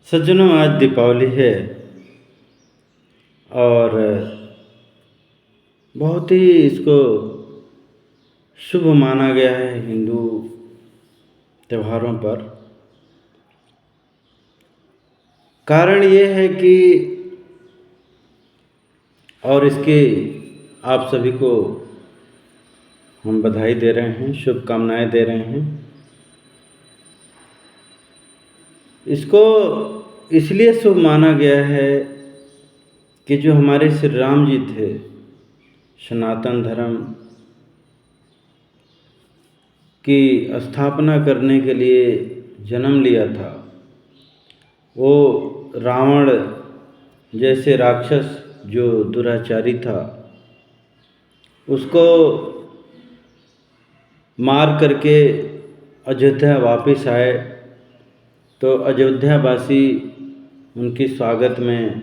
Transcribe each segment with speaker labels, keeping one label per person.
Speaker 1: सज्जनों, आज दीपावली है और बहुत ही इसको शुभ माना गया है हिंदू त्योहारों पर। कारण ये है कि और इसकी आप सभी को हम बधाई दे रहे हैं, शुभकामनाएं दे रहे हैं। इसको इसलिए शुभ माना गया है कि जो हमारे श्री राम जी थे, सनातन धर्म की स्थापना करने के लिए जन्म लिया था, वो रावण जैसे राक्षस जो दुराचारी था उसको मार करके अयोध्या वापस आए। तो अयोध्यावासी उनके स्वागत में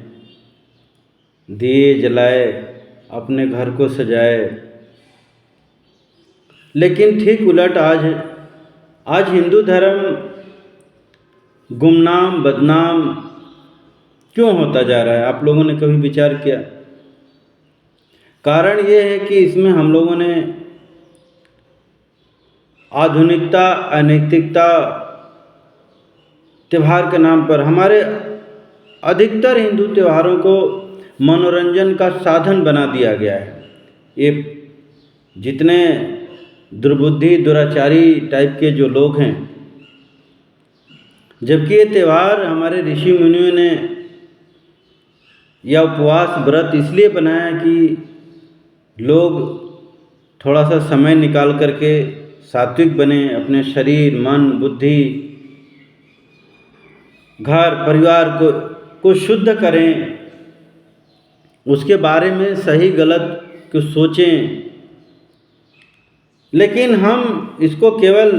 Speaker 1: दिए जलाए, अपने घर को सजाए। लेकिन ठीक उलट आज हिंदू धर्म गुमनाम बदनाम क्यों होता जा रहा है? आप लोगों ने कभी विचार किया? कारण ये है कि इसमें हम लोगों ने आधुनिकता, अनैतिकता, त्यौहार के नाम पर हमारे अधिकतर हिंदू त्योहारों को मनोरंजन का साधन बना दिया गया है। ये जितने दुर्बुद्धि दुराचारी टाइप के जो लोग हैं, जबकि ये त्यौहार हमारे ऋषि मुनियों ने या उपवास व्रत इसलिए बनाया कि लोग थोड़ा सा समय निकाल करके सात्विक बने, अपने शरीर, मन, बुद्धि, घर परिवार को शुद्ध करें, उसके बारे में सही गलत को सोचें। लेकिन हम इसको केवल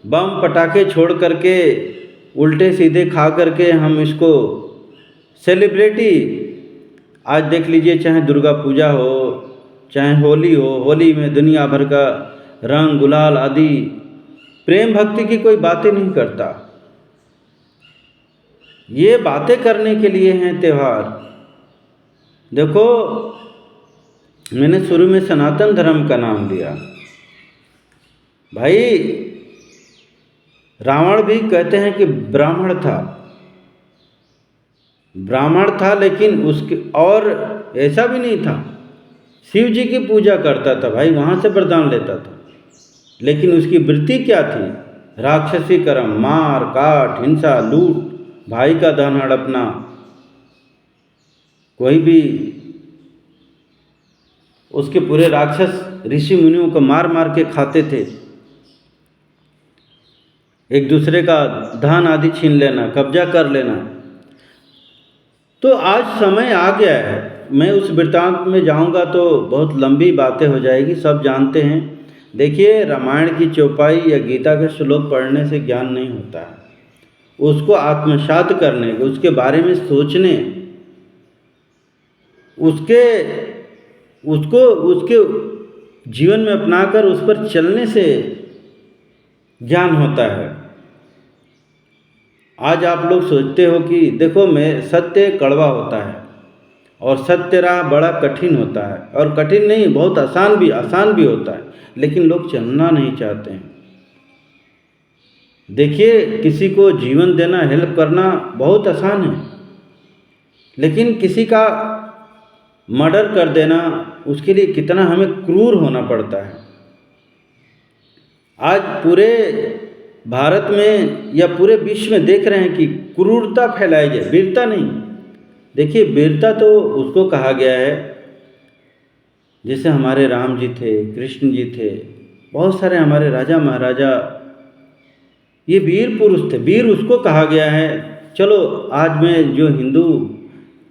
Speaker 1: बम पटाखे छोड़ करके, उल्टे सीधे खा करके हम इसको सेलिब्रिटी, आज देख लीजिए, चाहे दुर्गा पूजा हो, चाहे होली हो, होली में दुनिया भर का रंग गुलाल आदि, प्रेम भक्ति की कोई बातें नहीं करता। ये बातें करने के लिए हैं त्यौहार। देखो, मैंने शुरू में सनातन धर्म का नाम लिया। भाई, रावण भी कहते हैं कि ब्राह्मण था, लेकिन उसके और ऐसा भी नहीं था, शिव जी की पूजा करता था भाई, वहाँ से वरदान लेता था। लेकिन उसकी वृत्ति क्या थी? राक्षसी कर्म, मार काट, हिंसा, लूट, भाई का धन हड़पना। कोई भी उसके पूरे राक्षस ऋषि मुनियों को मार मार के खाते थे, एक दूसरे का धन आदि छीन लेना, कब्जा कर लेना। तो आज समय आ गया है। मैं उस वृत्तांत में जाऊंगा तो बहुत लंबी बातें हो जाएगी, सब जानते हैं। देखिए, रामायण की चौपाई या गीता के श्लोक पढ़ने से ज्ञान नहीं होता है। उसको आत्मसात करने, उसके बारे में सोचने, उसके जीवन में अपनाकर उस पर चलने से ज्ञान होता है। आज आप लोग सोचते हो कि देखो, मैं सत्य कड़वा होता है और सत्य राह बड़ा कठिन होता है, और कठिन नहीं, बहुत आसान भी होता है, लेकिन लोग चलना नहीं चाहते हैं। देखिए, किसी को जीवन देना, हेल्प करना बहुत आसान है, लेकिन किसी का मर्डर कर देना, उसके लिए कितना हमें क्रूर होना पड़ता है। आज पूरे भारत में या पूरे विश्व में देख रहे हैं कि क्रूरता फैलाई जाए, वीरता नहीं। देखिए, वीरता तो उसको कहा गया है, जैसे हमारे राम जी थे, कृष्ण जी थे, बहुत सारे हमारे राजा महाराजा, ये वीर पुरुष थे, वीर उसको कहा गया है। चलो, आज मैं जो हिंदू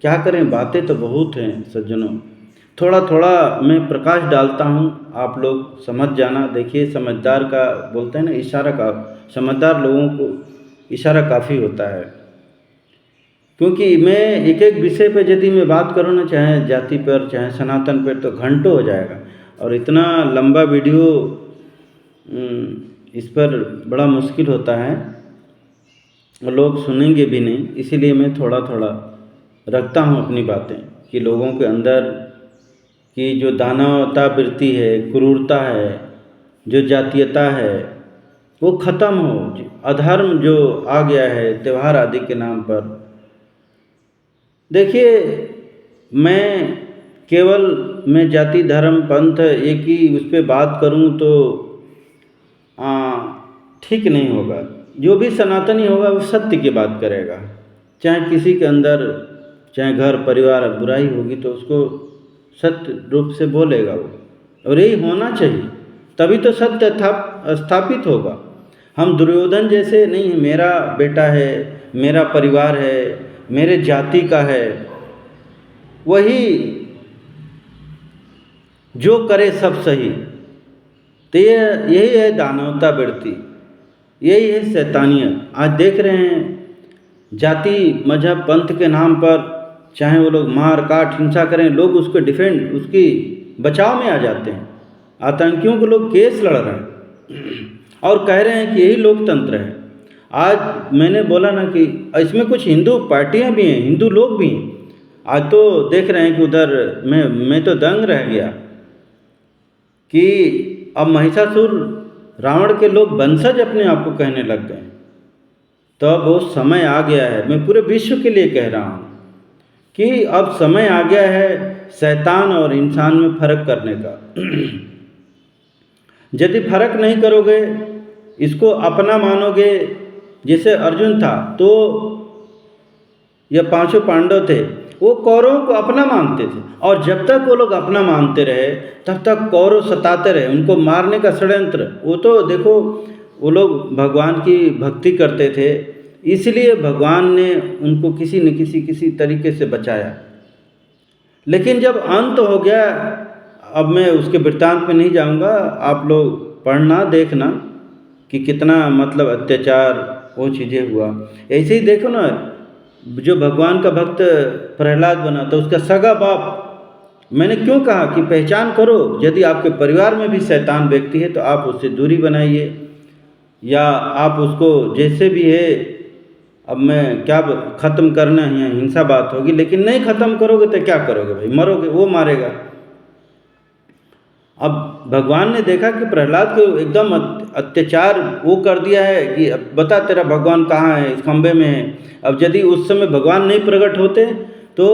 Speaker 1: क्या करें, बातें तो बहुत हैं सज्जनों, थोड़ा थोड़ा मैं प्रकाश डालता हूँ, आप लोग समझ जाना। देखिए, समझदार का बोलते हैं ना, इशारा का, समझदार लोगों को इशारा काफ़ी होता है। क्योंकि मैं एक एक विषय पर यदि मैं बात करूँ ना, चाहे जाति पर, चाहे सनातन पर, तो घंटों हो जाएगा, और इतना लंबा वीडियो इस पर बड़ा मुश्किल होता है। लोग सुनेंगे भी नहीं, इसीलिए मैं थोड़ा थोड़ा रखता हूँ अपनी बातें कि लोगों के अंदर की जो दानवता वृत्ति है, क्रूरता है, जो जातीयता है, वो ख़त्म हो। अधर्म जो आ गया है त्यौहार आदि के नाम पर, देखिए मैं केवल मैं जाति धर्म पंथ एक ही उस पर बात करूं तो ठीक नहीं होगा। जो भी सनातनी होगा वो सत्य की बात करेगा, चाहे किसी के अंदर, चाहे घर परिवार बुराई होगी तो उसको सत्य रूप से बोलेगा वो, और यही होना चाहिए, तभी तो सत्य स्थापित होगा। हम दुर्योधन जैसे नहीं, मेरा बेटा है, मेरा परिवार है, मेरे जाति का है, वही जो करे सब सही। तो यही है दानवता वृत्ति, यही है शैतानियत। आज देख रहे हैं जाति मजहब पंथ के नाम पर चाहे वो लोग मार काट हिंसा करें, लोग उसको डिफेंड, उसकी बचाव में आ जाते हैं। आतंकियों को लोग केस लड़ रहे हैं और कह रहे हैं कि यही लोकतंत्र है। आज मैंने बोला ना कि इसमें कुछ हिंदू पार्टियां भी हैं, हिंदू लोग भी हैं। आज तो देख रहे हैं कि उधर मैं तो दंग रह गया कि अब महिषासुर रावण के लोग वंशज अपने आप को कहने लग गए। तो अब वो समय आ गया है, मैं पूरे विश्व के लिए कह रहा हूँ कि अब समय आ गया है शैतान और इंसान में फर्क करने का। यदि फर्क नहीं करोगे, इसको अपना मानोगे, जैसे अर्जुन था तो ये पांचों पांडव थे, वो कौरवों को अपना मानते थे, और जब तक वो लोग अपना मानते रहे तब तक कौरव सताते रहे, उनको मारने का षड्यंत्र। वो तो देखो वो लोग भगवान की भक्ति करते थे, इसलिए भगवान ने उनको किसी न किसी तरीके से बचाया। लेकिन जब अंत हो गया, अब मैं उसके वृत्तांत में नहीं जाऊंगा, आप लोग पढ़ना देखना कि कितना मतलब अत्याचार वो चीज़ें हुआ। ऐसे ही देखो ना, जो भगवान का भक्त प्रहलाद बना तो उसका सगा बाप, मैंने क्यों कहा कि पहचान करो, यदि आपके परिवार में भी शैतान व्यक्ति है तो आप उससे दूरी बनाइए, या आप उसको जैसे भी है, अब मैं क्या ख़त्म करना है, हिंसा बात होगी, लेकिन नहीं ख़त्म करोगे तो क्या करोगे भाई, मरोगे, वो मारेगा। अब भगवान ने देखा कि प्रहलाद को एकदम अत्याचार वो कर दिया है कि अब बता तेरा भगवान कहाँ है, इस खंबे में है। अब यदि उस समय भगवान नहीं प्रकट होते तो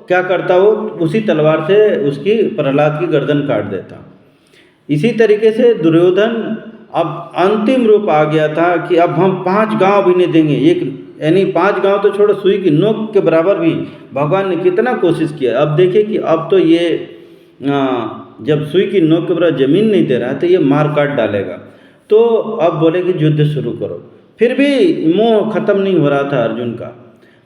Speaker 1: क्या करता, वो उसी तलवार से उसकी प्रहलाद की गर्दन काट देता। इसी तरीके से दुर्योधन अब अंतिम रूप आ गया था कि अब हम 5 गांव भी नहीं देंगे, एक यानी 5 गांव तो छोड़ो, सुई की नोक के बराबर भी भगवान ने कितना कोशिश किया। अब देखिए कि अब तो ये जब सुई की नोक के बराबर जमीन नहीं दे रहा है तो ये मार काट डालेगा। तो अब बोले कि युद्ध शुरू करो, फिर भी मोह खत्म नहीं हो रहा था अर्जुन का।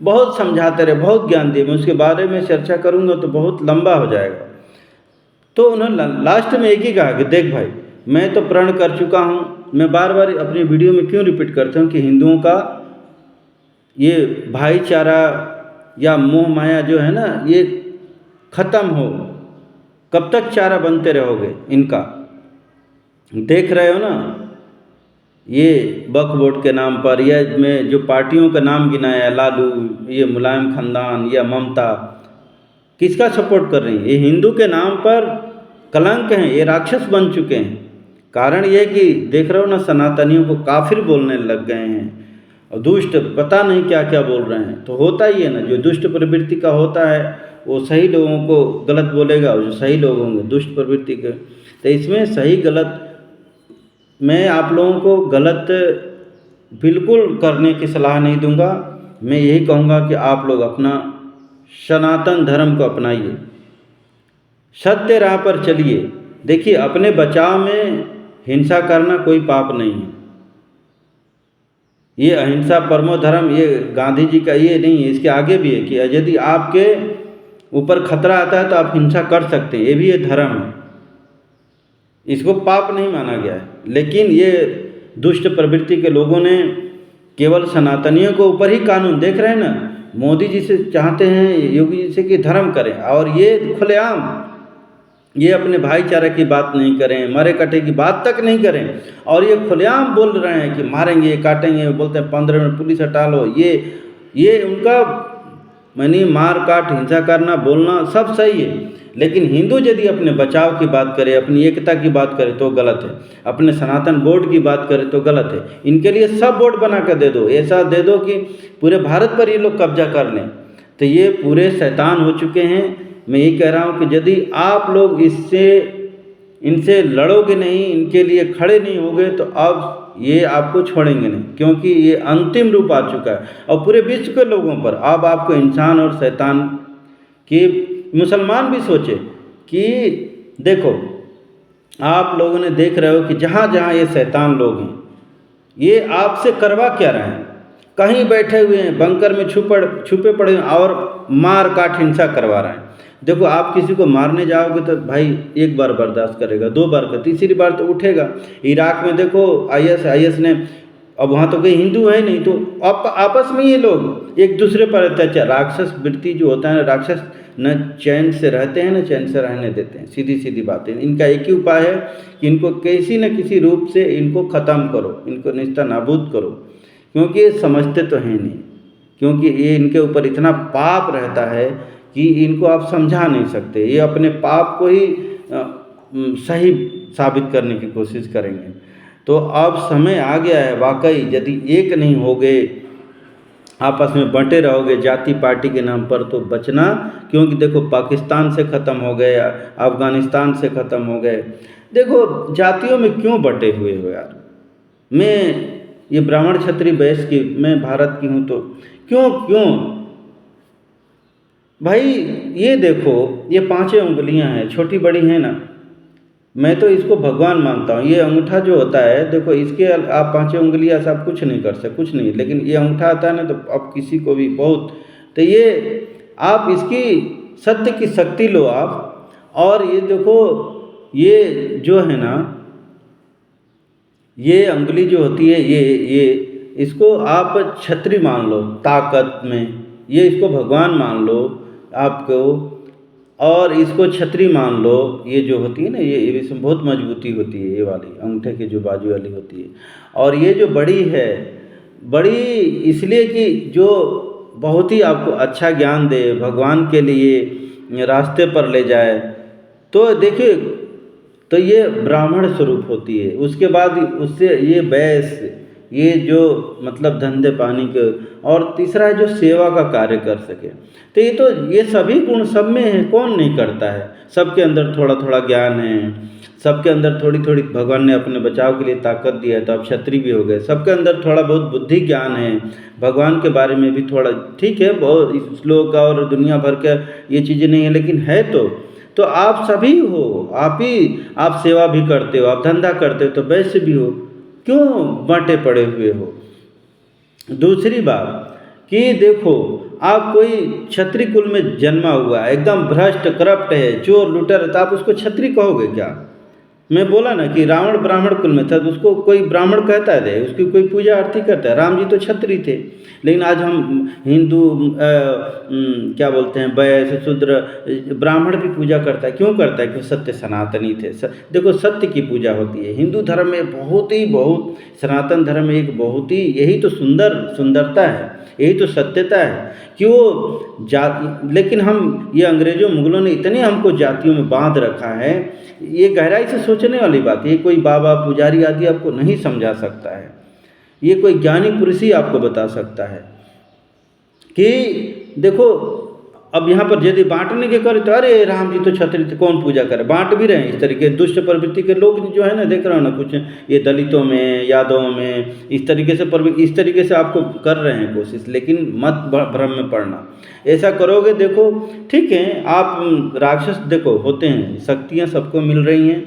Speaker 1: बहुत समझाते रहे, बहुत ज्ञान दिए, मैं उसके बारे में चर्चा करूँगा तो बहुत लंबा हो जाएगा। तो उन्होंने लास्ट में एक ही कहा कि देख भाई, मैं तो प्रण कर चुका हूँ। मैं बार बार अपनी वीडियो में क्यों रिपीट करता हूँ कि हिंदुओं का ये भाईचारा या मोह माया जो है ना, ये ख़त्म हो। कब तक चारा बनते रहोगे इनका? देख रहे हो ना, ये वक्फ बोर्ड के नाम पर, या में जो पार्टियों का नाम गिनाया, लालू, ये मुलायम खानदान या ममता, किसका सपोर्ट कर रही है? ये हिंदू के नाम पर कलंक हैं, ये राक्षस बन चुके हैं। कारण ये कि देख रहे हो ना, सनातनियों को काफिर बोलने लग गए हैं, और दुष्ट पता नहीं क्या क्या बोल रहे हैं। तो होता ही है ना, जो दुष्ट प्रवृत्ति का होता है वो सही लोगों को गलत बोलेगा, और जो सही लोग होंगे दुष्ट प्रवृत्ति के। तो इसमें सही गलत, मैं आप लोगों को गलत बिल्कुल करने की सलाह नहीं दूंगा। मैं यही कहूँगा कि आप लोग अपना सनातन धर्म को अपनाइए, सत्य राह पर चलिए। देखिए, अपने बचाव में हिंसा करना कोई पाप नहीं है। ये अहिंसा परमो धर्म, ये गांधी जी का ये नहीं है, इसके आगे भी है कि यदि आपके ऊपर खतरा आता है तो आप हिंसा कर सकते हैं, ये भी ये धर्म है, इसको पाप नहीं माना गया है। लेकिन ये दुष्ट प्रवृत्ति के लोगों ने केवल सनातनियों के ऊपर ही कानून, देख रहे हैं ना, मोदी जी से चाहते हैं, योगी जी से कि धर्म करें, और ये खुलेआम ये अपने भाईचारे की बात नहीं करें, मरे कटे की बात तक नहीं करें, और ये खुलेआम बोल रहे हैं कि मारेंगे काटेंगे, बोलते हैं 15 मिनट पुलिस हटा लो। ये उनका मानी मार काट हिंसा करना बोलना सब सही है, लेकिन हिंदू यदि अपने बचाव की बात करे, अपनी एकता की बात करे तो गलत है, अपने सनातन बोर्ड की बात करे तो गलत है। इनके लिए सब बोर्ड बना कर दे दो, ऐसा दे दो कि पूरे भारत पर ये लोग कब्जा कर लें। तो ये पूरे शैतान हो चुके हैं। मैं ये कह रहा हूँ कि यदि आप लोग इनसे लड़ोगे नहीं, इनके लिए खड़े नहीं होगे, तो अब ये आपको छोड़ेंगे नहीं, क्योंकि ये अंतिम रूप आ चुका है। और पूरे विश्व के लोगों पर अब आपको इंसान और शैतान की, मुसलमान भी सोचे कि देखो, आप लोगों ने देख रहे हो कि जहाँ जहाँ ये शैतान लोग हैं, ये आपसे करवा क्या रहे हैं? कहीं बैठे हुए हैं, बंकर में छुपे पड़े हैं और मार काट हिंसा करवा रहे हैं। देखो, आप किसी को मारने जाओगे तो भाई एक बार बर्दाश्त करेगा, 2 बार का, तीसरी बार तो उठेगा। इराक में देखो आईएस ने, अब वहाँ तो कोई हिंदू है नहीं, तो आपस में ये लोग एक दूसरे पर अत्याचार, राक्षस वृत्ति जो होता है, राक्षस न चैन से रहते हैं न चैन से रहने देते हैं। सीधी सीधी बात है। इनका एक ही उपाय है कि इनको किसी न किसी रूप से इनको ख़त्म करो, इनको निस्ता नाबूद करो, क्योंकि ये समझते तो हैं नहीं, क्योंकि ये इनके ऊपर इतना पाप रहता है कि इनको आप समझा नहीं सकते। ये अपने पाप को ही सही साबित करने की कोशिश करेंगे। तो अब समय आ गया है वाकई, यदि एक नहीं होगे, आपस में बंटे रहोगे जाति पार्टी के नाम पर, तो बचना। क्योंकि देखो, पाकिस्तान से ख़त्म हो गए, अफ़गानिस्तान से ख़त्म हो गए। देखो, जातियों में क्यों बंटे हुए हो यार? मैं ये ब्राह्मण क्षत्रिय वैश्य की, मैं भारत की हूँ, तो क्यों भाई? ये देखो, ये 5 उंगलियां हैं, छोटी बड़ी हैं ना, मैं तो इसको भगवान मानता हूँ। ये अंगूठा जो होता है, देखो, इसके आप 5 उंगलियां से आप कुछ नहीं कर सकते, कुछ नहीं, लेकिन ये अंगूठा आता है ना, तो अब किसी को भी बहुत, तो ये आप इसकी सत्य की शक्ति लो आप। और ये देखो, ये जो है ना, ये अंगुली जो होती है, ये इसको आप छतरी मान लो ताकत में, ये इसको भगवान मान लो आपको, और इसको छतरी मान लो। ये जो होती है ना, ये इसमें बहुत मजबूती होती है, ये वाली अंगूठे की जो बाजू वाली होती है। और ये जो बड़ी है, बड़ी इसलिए कि जो बहुत ही आपको अच्छा ज्ञान दे, भगवान के लिए रास्ते पर ले जाए। तो देखिए, तो ये ब्राह्मण स्वरूप होती है। उसके बाद उससे ये वैश्य, ये जो मतलब धंधे पानी के, और तीसरा है जो सेवा का कार्य कर सके। तो ये सभी गुण सब में है, कौन नहीं करता है? सबके अंदर थोड़ा थोड़ा ज्ञान है, सबके अंदर थोड़ी थोड़ी भगवान ने अपने बचाव के लिए ताकत दिया है, तो आप क्षत्रिय भी हो गए। सबके अंदर थोड़ा बहुत बुद्धि ज्ञान है, भगवान के बारे में भी थोड़ा, ठीक है, बहुत इस श्लोक और दुनिया भर का ये चीज़ें नहीं है, लेकिन है तो आप सभी हो। आप सेवा भी करते हो, आप धंधा करते हो, तो वैसे भी हो, क्यों बांटे पड़े हुए हो? दूसरी बात कि देखो, आप कोई क्षत्रिय कुल में जन्मा हुआ है, एकदम भ्रष्ट करप्ट है, चोर लुटेरा, तो आप उसको क्षत्रिय कहोगे क्या? मैं बोला ना कि रावण ब्राह्मण कुल में था, तो उसको कोई ब्राह्मण कहता है, उसकी कोई पूजा आरती करता है। राम जी तो क्षत्रिय थे, लेकिन आज हम हिंदू क्या बोलते हैं, वैश्य शूद्र, ब्राह्मण भी पूजा करता है। क्यों करता है? क्योंकि सत्य सनातनी थे। देखो, सत्य की पूजा होती है हिंदू धर्म में, बहुत सनातन धर्म में एक बहुत ही, यही तो सुंदरता है, यही तो सत्यता है कि वो लेकिन हम ये अंग्रेजों मुगलों ने इतने हमको जातियों में बांध रखा है। ये गहराई से सोचने वाली बात है। ये कोई बाबा पुजारी आदि आपको नहीं समझा सकता है, ये कोई ज्ञानी पुरुष ही आपको बता सकता है कि देखो, अब यहाँ पर यदि बांटने के करे तो अरे राम जी तो क्षत्रिय थे, कौन पूजा करे? बांट भी रहे हैं इस तरीके दुष्ट प्रवृत्ति के लोग जो है ना, देख रहे हो ना, कुछ ये दलितों में, यादवों में, इस तरीके से आपको कर रहे हैं कोशिश। लेकिन मत भ्रम में पड़ना, ऐसा करोगे, देखो ठीक है, आप राक्षस देखो होते हैं, शक्तियाँ सबको मिल रही हैं,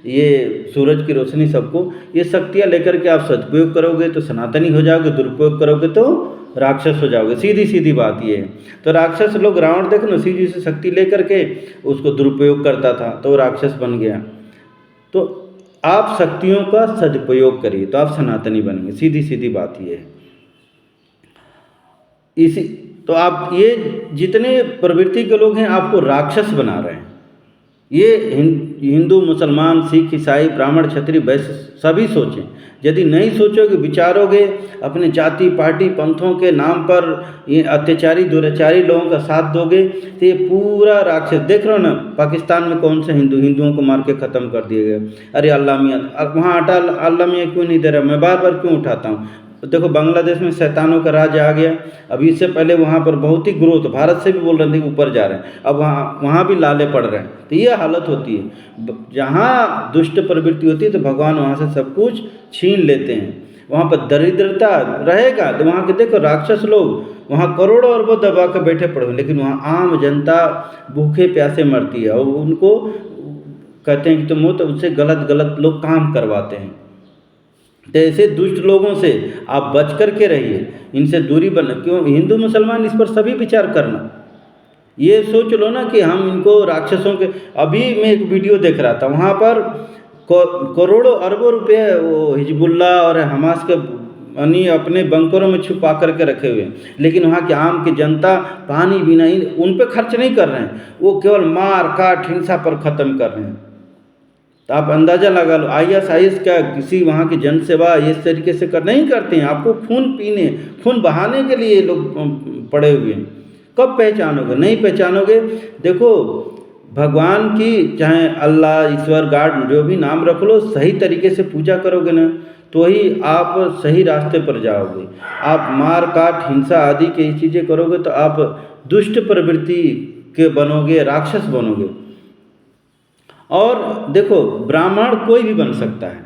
Speaker 1: ये सूरज की रोशनी सबको, ये शक्तियाँ लेकर के आप सदुपयोग करोगे तो सनातनी हो जाओगे, दुरुपयोग करोगे तो राक्षस हो जाओगे। सीधी सीधी बात ये है। तो राक्षस लोग, रावण देखो ना, सीधी सी शक्ति लेकर के उसको दुरुपयोग करता था, तो वो राक्षस बन गया। तो आप शक्तियों का सदुपयोग करिए तो आप सनातनी बनेंगे। सीधी सीधी बात ये है। इसी तो आप ये जितने प्रवृत्ति के लोग हैं, आपको राक्षस बना रहे हैं। ये हिंदू, मुसलमान, सिख, ईसाई, ब्राह्मण, क्षत्रिय, वैश्य सभी सोचें। यदि नहीं सोचोगे, विचारोगे, अपने जाति, पार्टी, पंथों के नाम पर ये अत्याचारी, दुराचारी लोगों का साथ दोगे, तो ये पूरा राक्षस देख रहे हो ना। पाकिस्तान में कौन से हिंदुओं को मार के ख़त्म कर दिए गए। अरे अल्लाह मियाँ, वहाँ अल्लाह मियाँ क्यों नहीं दे रहा, मैं बार बार क्यों उठाता हूँ। देखो बांग्लादेश में शैतानों का राज आ गया। अभी इससे पहले वहाँ पर बहुत ही ग्रोथ, भारत से भी बोल रहे थे कि ऊपर जा रहे हैं, अब वहाँ भी लाले पड़ रहे हैं। तो ये हालत होती है, जहाँ दुष्ट प्रवृत्ति होती है तो भगवान वहाँ से सब कुछ छीन लेते हैं। वहाँ पर दरिद्रता रहेगा तो वहाँ के देखो राक्षस लोग वहाँ करोड़ों अरबों दबा कर बैठे पड़े, लेकिन वहाँ आम जनता भूखे प्यासे मरती है और उनको कहते हैं कि तुम हो, तो उससे गलत लोग काम करवाते हैं। तो ऐसे दुष्ट लोगों से आप बच कर के रहिए, इनसे दूरी बना। क्यों हिंदू मुसलमान इस पर सभी विचार करना। ये सोच लो ना कि हम इनको राक्षसों के, अभी मैं एक वीडियो देख रहा था, वहाँ पर करोड़ों अरबों रुपए वो हिजबुल्ला और हमास के यानी अपने बंकरों में छुपा करके रखे हुए हैं, लेकिन वहाँ की आम की जनता पानी बिना उन पर खर्च नहीं कर रहे हैं, वो केवल मार काट हिंसा पर ख़त्म कर रहे हैं। तो आप अंदाज़ा लगा लो, ISIS क्या किसी वहाँ की जन सेवा इस तरीके से नहीं करते हैं। आपको खून बहाने के लिए लोग पड़े हुए हैं। कब पहचानोगे, नहीं पहचानोगे। देखो भगवान की चाहे अल्लाह, ईश्वर, गॉड जो भी नाम रख लो, सही तरीके से पूजा करोगे ना तो ही आप सही रास्ते पर जाओगे। आप मार काट हिंसा आदि की चीज़ें करोगे तो आप दुष्ट प्रवृत्ति के बनोगे, राक्षस बनोगे। और देखो ब्राह्मण कोई भी बन सकता है।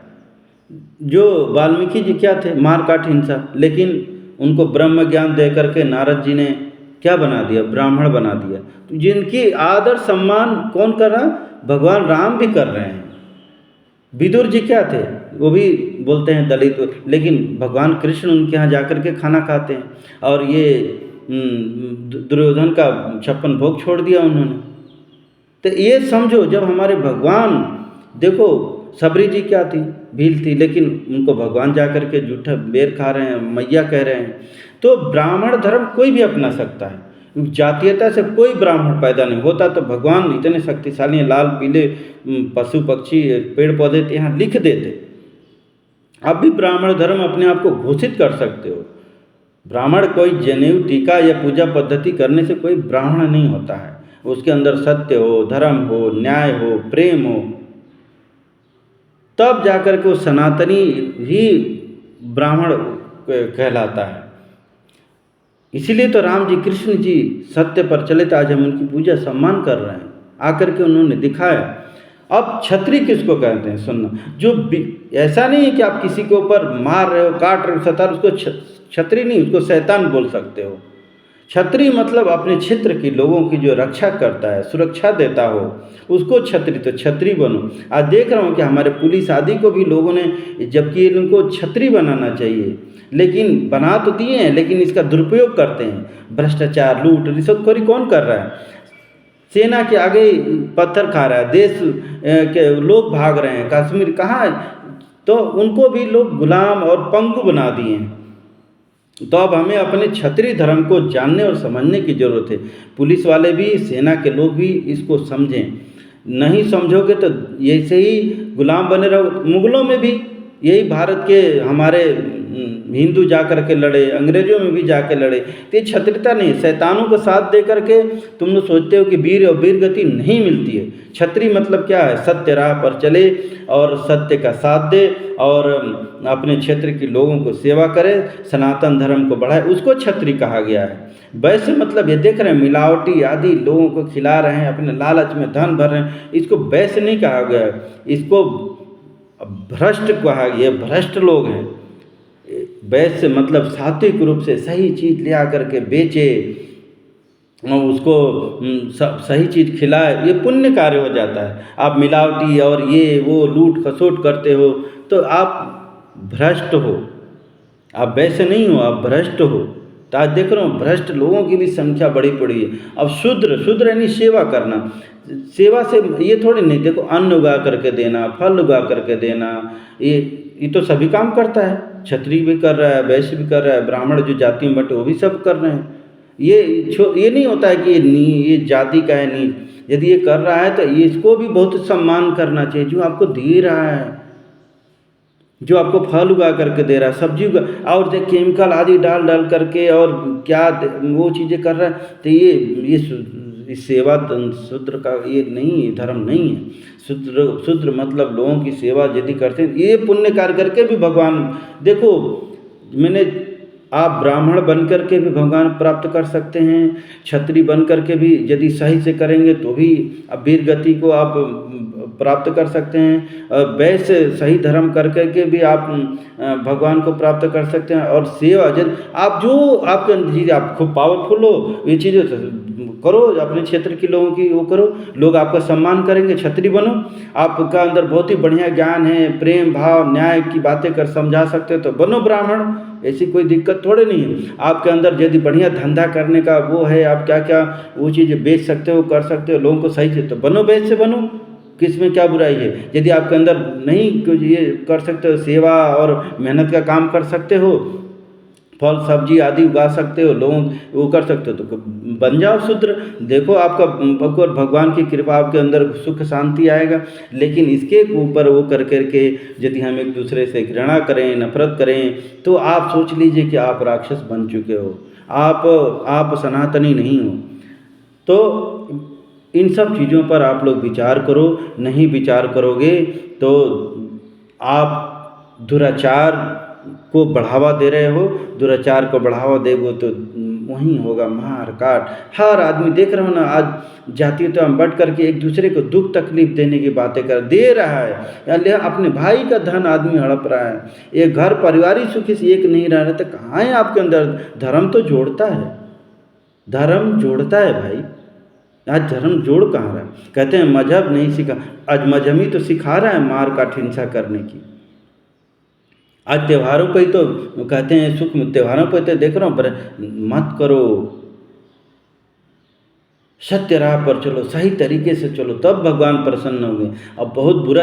Speaker 1: जो वाल्मीकि जी क्या थे, मार काट हिंसा, लेकिन उनको ब्रह्म ज्ञान दे करके नारद जी ने क्या बना दिया, ब्राह्मण बना दिया। तो जिनकी आदर सम्मान कौन कर रहा, भगवान राम भी कर रहे हैं। विदुर जी क्या थे, वो भी बोलते हैं दलित, लेकिन भगवान कृष्ण उनके यहाँ जा कर के खाना खाते हैं। और ये दुर्योधन का 56 भोग छोड़ दिया उन्होंने। तो ये समझो, जब हमारे भगवान, देखो सबरी जी क्या थी, भील थी, लेकिन उनको भगवान जा कर के जूठा बेर खा रहे हैं, मैया कह रहे हैं। तो ब्राह्मण धर्म कोई भी अपना सकता है, जातीयता से कोई ब्राह्मण पैदा नहीं होता। तो भगवान इतने शक्तिशाली हैं, लाल पीले पशु पक्षी पेड़ पौधे यहाँ लिख देते। आप भी ब्राह्मण धर्म अपने आप को घोषित कर सकते हो। ब्राह्मण कोई जनेऊ, टीका या पूजा पद्धति करने से कोई ब्राह्मण नहीं होता है। उसके अंदर सत्य हो, धर्म हो, न्याय हो, प्रेम हो, तब जाकर के वो सनातनी ही ब्राह्मण कहलाता है। इसीलिए तो राम जी, कृष्ण जी सत्य पर चले, तो आज हम उनकी पूजा सम्मान कर रहे हैं। आकर के उन्होंने दिखाया। अब क्षत्रिय किसको कहते हैं, सुनना। जो ऐसा नहीं है कि आप किसी के ऊपर मार रहे हो, काट रहे हो, सता रहे हो, उसको क्षत्रिय नहीं, उसको शैतान बोल सकते हो। क्षत्रिय मतलब अपने क्षेत्र के लोगों की जो रक्षा करता है, सुरक्षा देता हो, उसको क्षत्रिय। तो क्षत्रिय बनो। आज देख रहा हूँ कि हमारे पुलिस आदि को भी लोगों ने, जबकि इनको क्षत्रिय बनाना चाहिए, लेकिन बना तो दिए हैं, लेकिन इसका दुरुपयोग करते हैं। भ्रष्टाचार, लूट, रिश्वतखोरी कौन कर रहा है? सेना के आगे पत्थर खा रहा है, देश के लोग भाग रहे हैं, कश्मीर कहाँ है, तो उनको भी लोग गुलाम और पंगु बना दिए हैं। तो अब हमें अपने क्षत्रिय धर्म को जानने और समझने की ज़रूरत है। पुलिस वाले भी, सेना के लोग भी इसको समझें। नहीं समझोगे तो ऐसे ही गुलाम बने रहो। मुग़लों में भी यही भारत के हमारे हिंदू जा कर के लड़े, अंग्रेज़ों में भी जाके लड़े। तो ये क्षत्रियता नहीं, शैतानों को साथ दे करके तुम लोग सोचते हो कि वीर और वीर गति नहीं मिलती है। क्षत्रिय मतलब क्या है, सत्य राह पर चले और सत्य का साथ दे और अपने क्षेत्र के लोगों को सेवा करे, सनातन धर्म को बढ़ाए, उसको क्षत्रिय कहा गया है। वैसे मतलब ये देख रहे हैं मिलावटी आदि लोगों को खिला रहे हैं, अपने लालच में धन भर रहे हैं, इसको वैसे नहीं कहा गया है, इसको भ्रष्ट कहा गया। भ्रष्ट लोग हैं। वैसे मतलब सात्विक रूप से सही चीज़ ले आकर के बेचे, उसको सही चीज़ खिलाए, ये पुण्य कार्य हो जाता है। आप मिलावटी और ये वो लूट खसोट करते हो तो आप भ्रष्ट हो। आप वैसे नहीं हो, आप भ्रष्ट हो। तो आज देख रहा हूँ भ्रष्ट लोगों की भी संख्या बड़ी पड़ी है। अब शूद्र यानी सेवा करना। सेवा से ये थोड़ी नहीं, देखो अन्न उगा करके देना, फल उगा करके देना, ये तो सभी काम करता है। क्षत्रिय भी कर रहा है, वैश्य भी कर रहा है, ब्राह्मण जो जाति में बटे वो भी सब कर रहे हैं। ये नहीं होता है कि ये जाति का है नीच। यदि ये कर रहा है तो इसको भी बहुत सम्मान करना चाहिए, जो आपको दे रहा है, जो आपको फल उगा करके दे रहा है, सब्जी उगा, और जो केमिकल आदि डाल डाल करके और क्या वो चीज़ें कर रहा है, तो ये सेवा शूद्र का ये नहीं, धर्म नहीं है। शूद्र मतलब लोगों की सेवा यदि करते हैं, ये पुण्य कार्य करके भी भगवान, देखो मैंने, आप ब्राह्मण बन कर के भी भगवान प्राप्त कर सकते हैं, क्षत्रिय बन कर के भी यदि सही से करेंगे तो भी अब वीर गति को आप प्राप्त कर सकते हैं। वैसे सही धर्म कर कर के भी आप भगवान को प्राप्त कर सकते हैं। और सेवा यदि आप जो आपके अंदर चीज़, आप खूब पावरफुल हो, ये चीज़ें करो, अपने क्षेत्र के लोगों की वो करो, लोग आपका सम्मान करेंगे। क्षत्रिय बनो, आपका अंदर बहुत ही बढ़िया ज्ञान है, प्रेम भाव न्याय की बातें कर समझा सकते हो तो बनो ब्राह्मण, ऐसी कोई दिक्कत थोड़े नहीं है। आपके अंदर यदि बढ़िया धंधा करने का वो है, आप क्या क्या वो चीज़ें बेच सकते हो, कर सकते हो, लोगों को सही से, तो बनो, वैश्य बनो, किसमें क्या बुराई है। यदि आपके अंदर नहीं कुछ ये कर सकते हो, सेवा और मेहनत का काम कर सकते हो, फल सब्जी आदि उगा सकते हो, लोगों वो कर सकते हो, तो बन जाओ शूद्र। देखो आपका भगवान की कृपा, आपके अंदर सुख शांति आएगा। लेकिन इसके ऊपर वो कर करके यदि हम एक दूसरे से घृणा करें, नफरत करें, तो आप सोच लीजिए कि आप राक्षस बन चुके हो, आप सनातनी नहीं हो। तो इन सब चीज़ों पर आप लोग विचार करो। नहीं विचार करोगे तो आप दुराचार को बढ़ावा दे रहे हो, दुराचार को बढ़ावा देगो तो वहीं होगा मार काट। हर आदमी देख रहा हो ना, आज जातीयता में बढ़ करके एक दूसरे को दुख तकलीफ देने की बातें कर दे रहा है, या अपने भाई का धन आदमी हड़प रहा है। एक घर परिवार ही सुखी से एक नहीं रह रहा, तो कहाँ है आपके अंदर धर्म? तो जोड़ता है, धर्म जोड़ता है भाई। आज धर्म जोड़ कहाँ रहा है? कहते हैं मजहब नहीं सिखा, आज मजहब ही तो सिखा रहा है मार काट हिंसा करने की। आज त्योहारों पे ही तो कहते हैं, सुख में त्योहारों पे तो देख रहा हूँ, पर मत करो, सत्य राह पर चलो, सही तरीके से चलो, तब भगवान प्रसन्न होंगे। अब बहुत बुरा